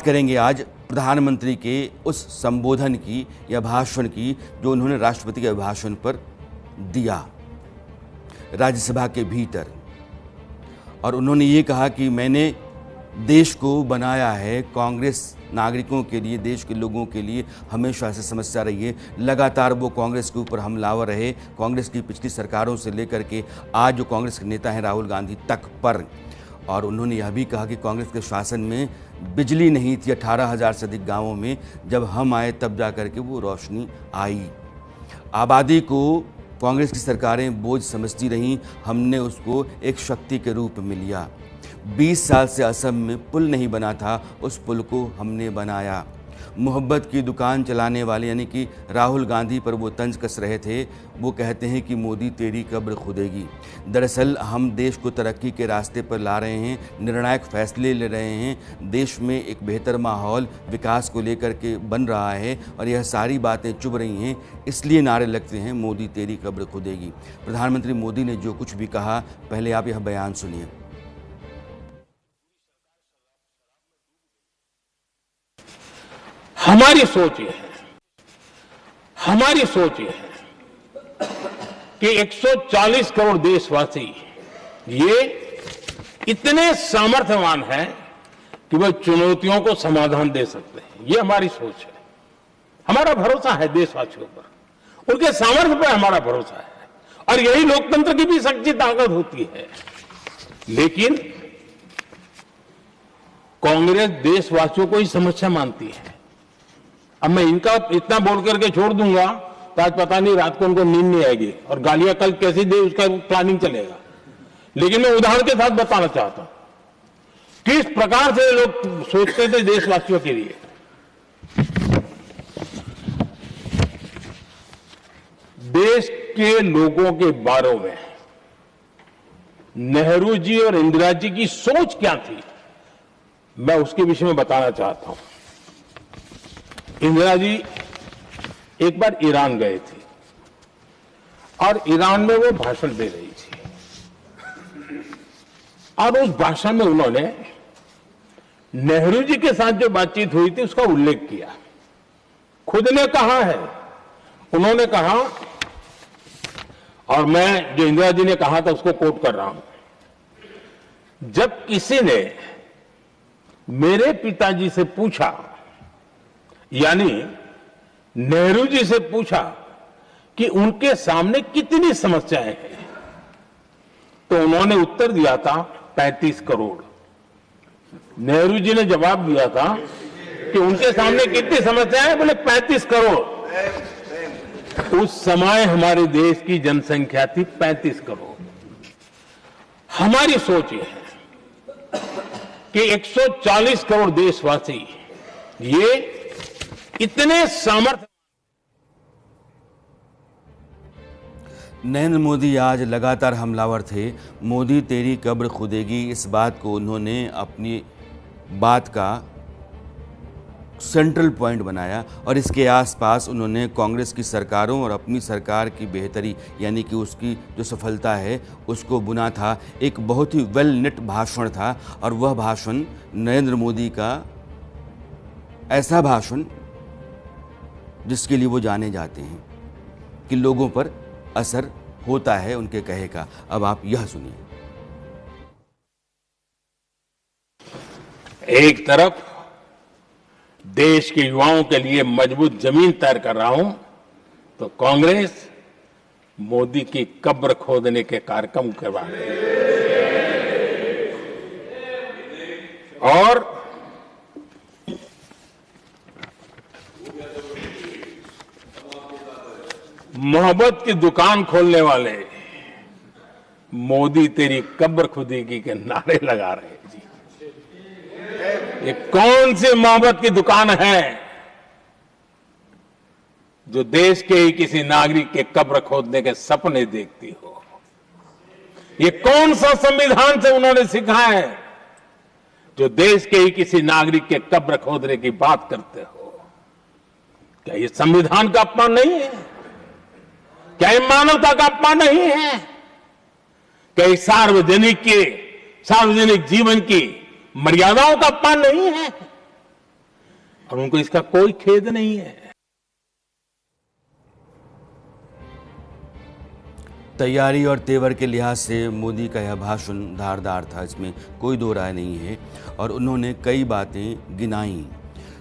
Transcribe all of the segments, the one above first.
करेंगे आज प्रधानमंत्री के उस संबोधन की या भाषण की जो उन्होंने राष्ट्रपति के अभिभाषण पर दिया राज्यसभा के भीतर। और उन्होंने ये कहा कि मैंने देश को बनाया है कांग्रेस नागरिकों के लिए, देश के लोगों के लिए हमेशा से समस्या रही है। लगातार वो कांग्रेस के ऊपर हमलावर रहे, कांग्रेस की पिछली सरकारों से लेकर के आज जो कांग्रेस के नेता हैं राहुल गांधी तक पर। और उन्होंने यह भी कहा कि कांग्रेस के शासन में बिजली नहीं थी 18,000 से अधिक गांवों में, जब हम आए तब जा कर के वो रोशनी आई। आबादी को कांग्रेस की सरकारें बोझ समझती रहीं, हमने उसको एक शक्ति के रूप में लिया। 20 साल से असम में पुल नहीं बना था, उस पुल को हमने बनाया। मोहब्बत की दुकान चलाने वाले यानी कि राहुल गांधी पर वो तंज कस रहे थे, वो कहते हैं कि मोदी तेरी कब्र खुदेगी। दरअसल हम देश को तरक्की के रास्ते पर ला रहे हैं, निर्णायक फैसले ले रहे हैं, देश में एक बेहतर माहौल विकास को लेकर के बन रहा है और यह सारी बातें चुभ रही हैं, इसलिए नारे लगते हैं मोदी तेरी कब्र खुदेगी। प्रधानमंत्री मोदी ने जो कुछ भी कहा, पहले आप यह बयान सुनिए। हमारी सोच ये है कि 140 करोड़ देशवासी ये इतने सामर्थ्यवान हैं कि वह चुनौतियों को समाधान दे सकते हैं। ये हमारी सोच है, हमारा भरोसा है देशवासियों पर, उनके सामर्थ्य पर हमारा भरोसा है और यही लोकतंत्र की भी सच्ची ताकत होती है। लेकिन कांग्रेस देशवासियों को ही समस्या मानती है। अब मैं इनका इतना बोल करके छोड़ दूंगा तो आज पता नहीं रात को उनको नींद नहीं आएगी और गालियां कल कैसी दे उसका प्लानिंग चलेगा। लेकिन मैं उदाहरण के साथ बताना चाहता हूं किस प्रकार से लोग सोचते थे देशवासियों के लिए। देश के लोगों के बारे में नेहरू जी और इंदिरा जी की सोच क्या थी, मैं उसके विषय में बताना चाहता हूं। इंदिरा जी एक बार ईरान गए थे और ईरान में वो भाषण दे रही थी और उस भाषण में उन्होंने नेहरू जी के साथ जो बातचीत हुई थी उसका उल्लेख किया। खुद ने कहा है, उन्होंने कहा, और मैं जो इंदिरा जी ने कहा था उसको कोट कर रहा हूं, जब किसी ने मेरे पिताजी से पूछा, यानी नेहरू जी से पूछा कि उनके सामने कितनी समस्याएं हैं, तो उन्होंने उत्तर दिया था 35 करोड़। नेहरू जी ने जवाब दिया था कि उनके सामने कितनी समस्याएं हैं, बोले 35 करोड़। उस समय हमारे देश की जनसंख्या थी 35 करोड़। हमारी सोच यह है कि 140 करोड़ देशवासी ये इतने सामर्थ्य। नरेंद्र मोदी आज लगातार हमलावर थे। मोदी तेरी कब्र खुदेगी, इस बात को उन्होंने अपनी बात का सेंट्रल पॉइंट बनाया और इसके आसपास उन्होंने कांग्रेस की सरकारों और अपनी सरकार की बेहतरी यानी कि उसकी जो सफलता है उसको बुना था। एक बहुत ही वेल निट भाषण था और वह भाषण नरेंद्र मोदी का ऐसा भाषण जिसके लिए वो जाने जाते हैं कि लोगों पर असर होता है उनके कहे का। अब आप यह सुनिए। एक तरफ देश के युवाओं के लिए मजबूत जमीन तैयार कर रहा हूं, तो कांग्रेस मोदी की कब्र खोदने के कार्यक्रम करवा रही है। और मोहब्बत की दुकान खोलने वाले मोदी तेरी कब्र खुदेगी के नारे लगा रहे हैं जी। ये कौन सी मोहब्बत की दुकान है जो देश के ही किसी नागरिक के कब्र खोदने के सपने देखती हो? ये कौन सा संविधान से उन्होंने सीखा है जो देश के ही किसी नागरिक के कब्र खोदने की बात करते हो? क्या ये संविधान का अपमान नहीं है? क्या ये मानवता का अपमान नहीं है? क्या ये सार्वजनिक जीवन की मर्यादाओं का अपमान नहीं है? और उनको इसका कोई खेद नहीं है। तैयारी और तेवर के लिहाज से मोदी का यह भाषण धारदार था, इसमें कोई दो राय नहीं है। और उन्होंने कई बातें गिनाई।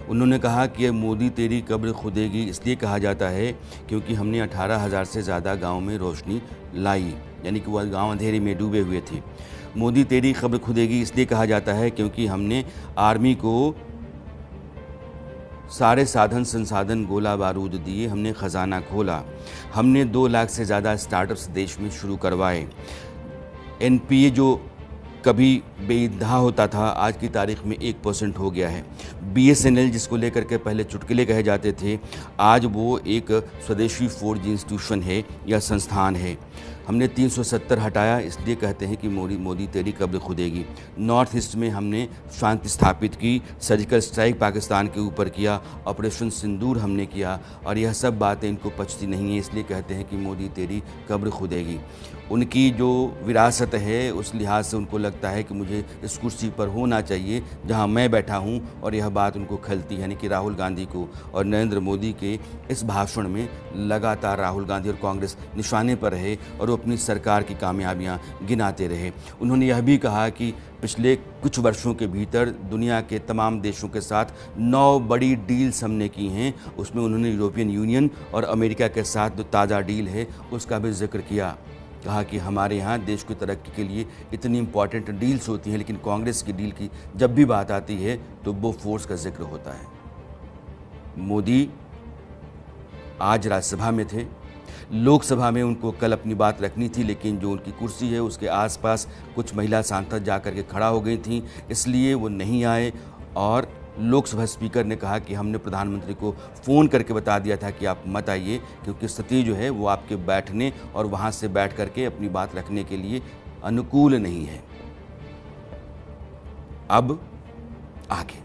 उन्होंने कहा कि मोदी तेरी कब्र खुदेगी इसलिए कहा जाता है क्योंकि हमने 18,000 से ज़्यादा गाँव में रोशनी लाई, यानी कि वह गाँव अंधेरे में डूबे हुए थे। मोदी तेरी कब्र खुदेगी इसलिए कहा जाता है क्योंकि हमने आर्मी को सारे साधन संसाधन गोला बारूद दिए, हमने ख़जाना खोला, हमने 2 लाख से ज़्यादा स्टार्टअप्स देश में शुरू करवाए। एनपीए जो कभी बेइंतहा होता था आज की तारीख में 1% हो गया है। बीएसएनएल जिसको लेकर के पहले चुटकुले कहे जाते थे, आज वो एक स्वदेशी 4G इंस्टीट्यूशन है या संस्थान है। हमने 370 हटाया इसलिए कहते हैं कि मोदी तेरी कब्र खुदेगी। नॉर्थ ईस्ट में हमने शांति स्थापित की, सर्जिकल स्ट्राइक पाकिस्तान के ऊपर किया, ऑपरेशन सिंदूर हमने किया, और यह सब बातें इनको पचती नहीं है इसलिए कहते हैं कि मोदी तेरी कब्र खुदेगी। उनकी जो विरासत है उस लिहाज से उनको लगता है कि मुझे इस कुर्सी पर होना चाहिए जहां मैं बैठा हूं, और यह बात उनको खलती है। यानी कि राहुल गांधी को और नरेंद्र मोदी के इस भाषण में लगातार राहुल गांधी और कांग्रेस निशाने पर रहे और वो अपनी सरकार की कामयाबियां गिनाते रहे। उन्होंने यह भी कहा कि पिछले कुछ वर्षों के भीतर दुनिया के तमाम देशों के साथ 9 बड़ी डील्स हमने की हैं। उसमें उन्होंने यूरोपियन यूनियन और अमेरिका के साथ जो ताज़ा डील है उसका भी जिक्र किया। कहा कि हमारे यहाँ देश की तरक्की के लिए इतनी इम्पॉर्टेंट डील्स होती हैं, लेकिन कांग्रेस की डील की जब भी बात आती है तो वो फोर्स का जिक्र होता है। मोदी आज राज्यसभा में थे, लोकसभा में उनको कल अपनी बात रखनी थी, लेकिन जो उनकी कुर्सी है उसके आसपास कुछ महिला सांसद जाकर के खड़ा हो गई थीं, इसलिए वो नहीं आए। और लोकसभा स्पीकर ने कहा कि हमने प्रधानमंत्री को फ़ोन करके बता दिया था कि आप मत आइए, क्योंकि स्थिति जो है वो आपके बैठने और वहाँ से बैठ करके अपनी बात रखने के लिए अनुकूल नहीं है। अब आगे